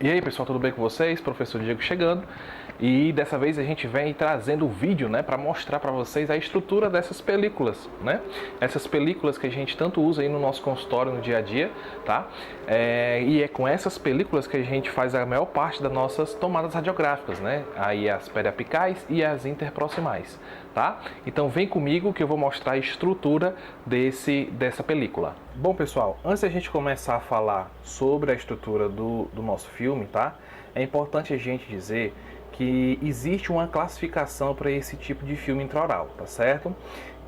E aí pessoal, tudo bem com vocês? Professor Diego chegando, e dessa vez a gente vem trazendo o vídeo, né, para mostrar para vocês a estrutura dessas películas, né? Essas películas que a gente tanto usa aí no nosso consultório no dia a dia, tá? E é com essas películas que a gente faz a maior parte das nossas tomadas radiográficas, né? Aí as periapicais e as interproximais, tá? Então vem comigo que eu vou mostrar a estrutura dessa película. Bom pessoal, antes da gente começar a falar sobre a estrutura do nosso filme, tá? É importante a gente dizer que existe uma classificação para esse tipo de filme intraoral, tá certo?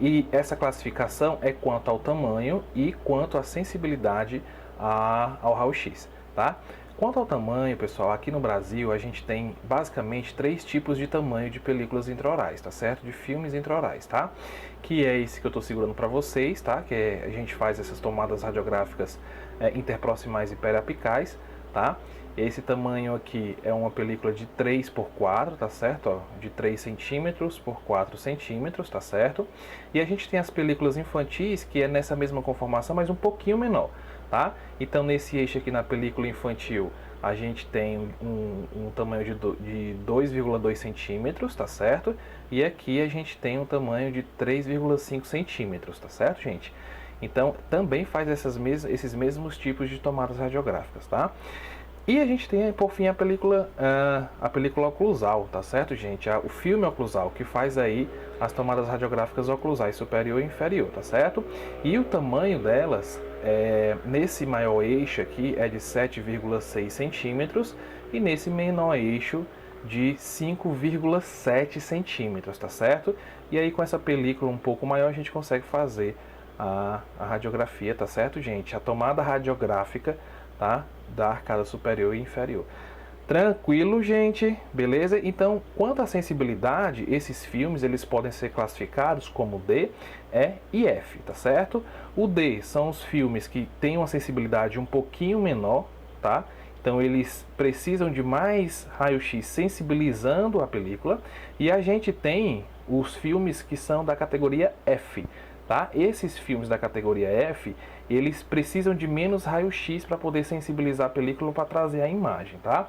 E essa classificação é quanto ao tamanho e quanto à sensibilidade ao raio-x, tá? Quanto ao tamanho, pessoal, aqui no Brasil a gente tem basicamente 3 tipos de tamanho de películas intraorais, tá certo? De filmes intraorais, tá? Que é esse que eu estou segurando para vocês, tá? A gente faz essas tomadas radiográficas interproximais e periapicais, tá? Esse tamanho aqui é uma película de 3 por 4, tá certo? Ó, de 3 centímetros por 4 centímetros, tá certo? E a gente tem as películas infantis, que é nessa mesma conformação, mas um pouquinho menor, tá? Então nesse eixo aqui na película infantil, a gente tem um tamanho de 2,2 centímetros, tá certo? E aqui a gente tem um tamanho de 3,5 centímetros, tá certo, gente? Então também faz esses mesmos tipos de tomadas radiográficas, tá? E a gente tem, por fim, a película oclusal, tá certo, gente? O filme oclusal, que faz aí as tomadas radiográficas oclusais superior e inferior, tá certo? E o tamanho delas, nesse maior eixo aqui, é de 7,6 centímetros e nesse menor eixo de 5,7 centímetros, tá certo? E aí com essa película um pouco maior a gente consegue fazer a radiografia, tá certo, gente? A tomada radiográfica, tá? Da arcada superior e inferior. Tranquilo, gente? Beleza? Então, quanto à sensibilidade, esses filmes eles podem ser classificados como D, E e F, tá certo? O D são os filmes que têm uma sensibilidade um pouquinho menor, tá? Então eles precisam de mais raio-x sensibilizando a película, e a gente tem os filmes que são da categoria F, tá? Esses filmes da categoria F, eles precisam de menos raio-x para poder sensibilizar a película para trazer a imagem, tá?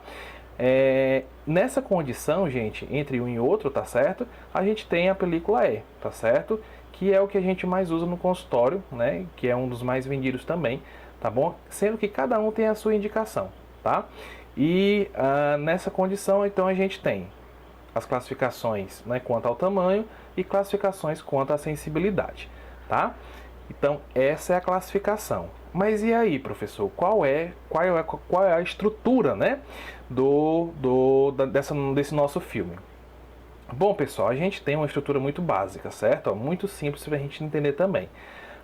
Nessa condição, gente, entre um e outro, tá certo? A gente tem a película E, tá certo? Que é o que a gente mais usa no consultório, né? Que é um dos mais vendidos também, tá bom? Sendo que cada um tem a sua indicação, tá? E nessa condição, então, a gente tem as classificações, né, quanto ao tamanho e classificações quanto à sensibilidade, tá? Então, essa é a classificação. Mas e aí, professor? Qual é a estrutura, né, desse nosso filme? Bom, pessoal, a gente tem uma estrutura muito básica, certo? Muito simples para a gente entender também.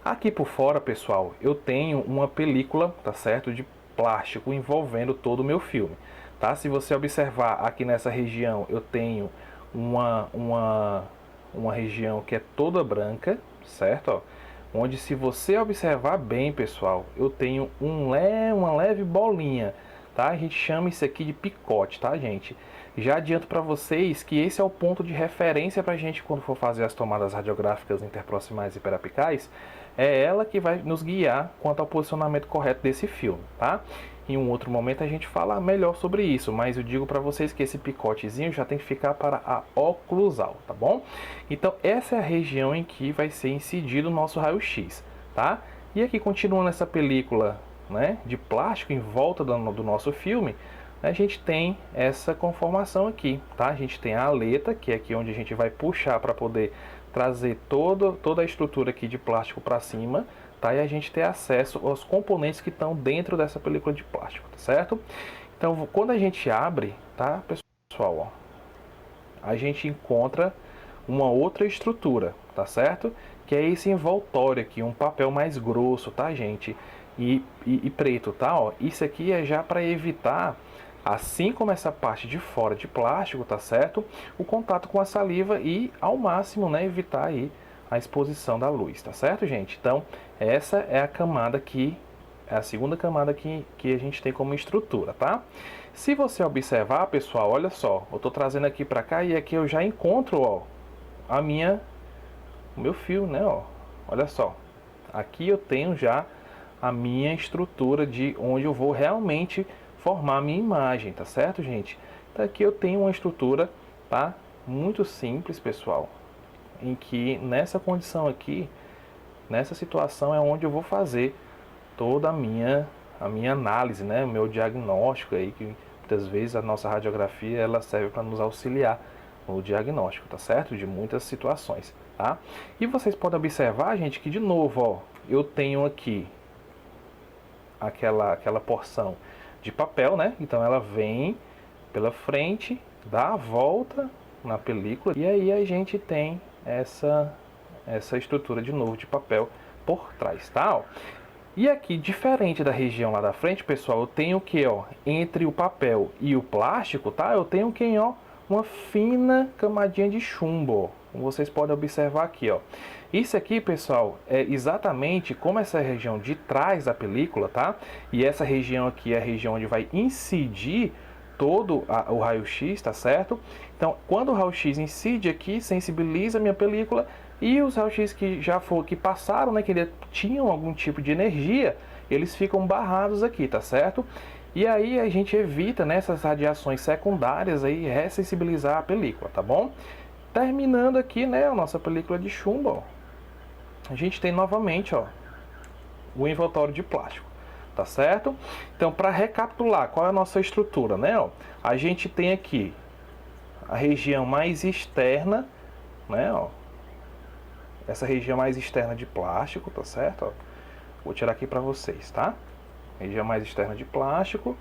Aqui por fora, pessoal, eu tenho uma película, tá certo, de plástico envolvendo todo o meu filme, tá? Se você observar aqui nessa região, eu tenho uma região que é toda branca, certo? Ó, onde, se você observar bem, pessoal, eu tenho uma leve bolinha, tá? A gente chama isso aqui de picote, tá, gente? Já adianto para vocês que esse é o ponto de referência para a gente quando for fazer as tomadas radiográficas interproximais e periapicais. É ela que vai nos guiar quanto ao posicionamento correto desse filme, tá? Em um outro momento a gente fala melhor sobre isso, mas eu digo para vocês que esse picotezinho já tem que ficar para a oclusal, tá bom? Então essa é a região em que vai ser incidido o nosso raio-x, tá? E aqui, continuando essa película, né, de plástico em volta do nosso filme, a gente tem essa conformação aqui, tá? A gente tem a aleta, que é aqui onde a gente vai puxar para poder trazer toda a estrutura aqui de plástico para cima, tá? E a gente ter acesso aos componentes que estão dentro dessa película de plástico, tá certo? Então, quando a gente abre, tá, pessoal, ó, a gente encontra uma outra estrutura, tá certo? Que é esse envoltório aqui, um papel mais grosso, tá, gente? E preto, tá? Ó, isso aqui é já para evitar, assim como essa parte de fora de plástico, tá certo? O contato com a saliva e, ao máximo, né, evitar aí a exposição da luz, tá certo, gente? Então, essa é a camada que é a segunda camada que a gente tem como estrutura, tá? Se você observar, pessoal, olha só, eu tô trazendo aqui para cá e aqui eu já encontro, ó, o meu fio, né, ó. Olha só. Aqui eu tenho já a minha estrutura de onde eu vou realmente formar a minha imagem, tá certo, gente? Então aqui eu tenho uma estrutura, tá? Muito simples, pessoal, em que nessa condição aqui, nessa situação é onde eu vou fazer toda a minha análise, né? O meu diagnóstico aí, que muitas vezes a nossa radiografia ela serve para nos auxiliar no diagnóstico, tá certo? De muitas situações, tá? E vocês podem observar, gente, que de novo, ó, eu tenho aqui aquela porção de papel, né? Então ela vem pela frente, dá a volta na película e aí a gente tem essa estrutura de novo de papel por trás, tá? Ó. E aqui, diferente da região lá da frente, pessoal, eu tenho o que, ó, entre o papel e o plástico, tá? Eu tenho quem, ó, uma fina camadinha de chumbo, ó, como vocês podem observar aqui, ó. Isso aqui, pessoal, é exatamente como essa região de trás da película, tá? E essa região aqui é a região onde vai incidir todo o raio-x, tá certo? Então, quando o raio-x incide aqui, sensibiliza a minha película e os raios-x que passaram, né, que tinham algum tipo de energia, eles ficam barrados aqui, tá certo? E aí a gente evita, né, essas radiações secundárias aí, ressensibilizar a película, tá bom? Terminando aqui, né, a nossa película de chumbo, ó, a gente tem novamente, ó, o envoltório de plástico, tá certo? Então, para recapitular, qual é a nossa estrutura, né? Ó, a gente tem aqui a região mais externa, né? Ó, essa região mais externa de plástico, tá certo? Ó, vou tirar aqui para vocês, tá? Região mais externa de plástico.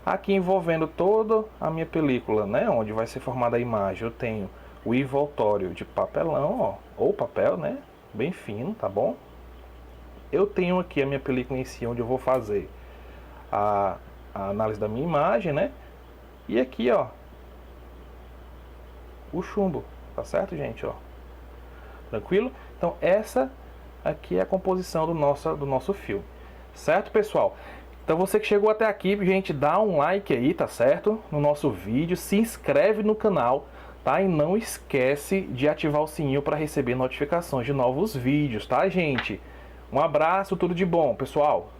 Aqui envolvendo toda a minha película, né? Onde vai ser formada a imagem, eu tenho o envoltório de papelão, ó, ou papel, né? Bem fino, tá bom? Eu tenho aqui a minha película em si, onde eu vou fazer a análise da minha imagem, né? E aqui, ó, o chumbo, tá certo, gente, ó? Tranquilo? Então, essa aqui é a composição do nosso filme, certo, pessoal? Então, você que chegou até aqui, gente, dá um like aí, tá certo? No nosso vídeo, se inscreve no canal, tá? E não esquece de ativar o sininho para receber notificações de novos vídeos, tá, gente? Um abraço, tudo de bom, pessoal!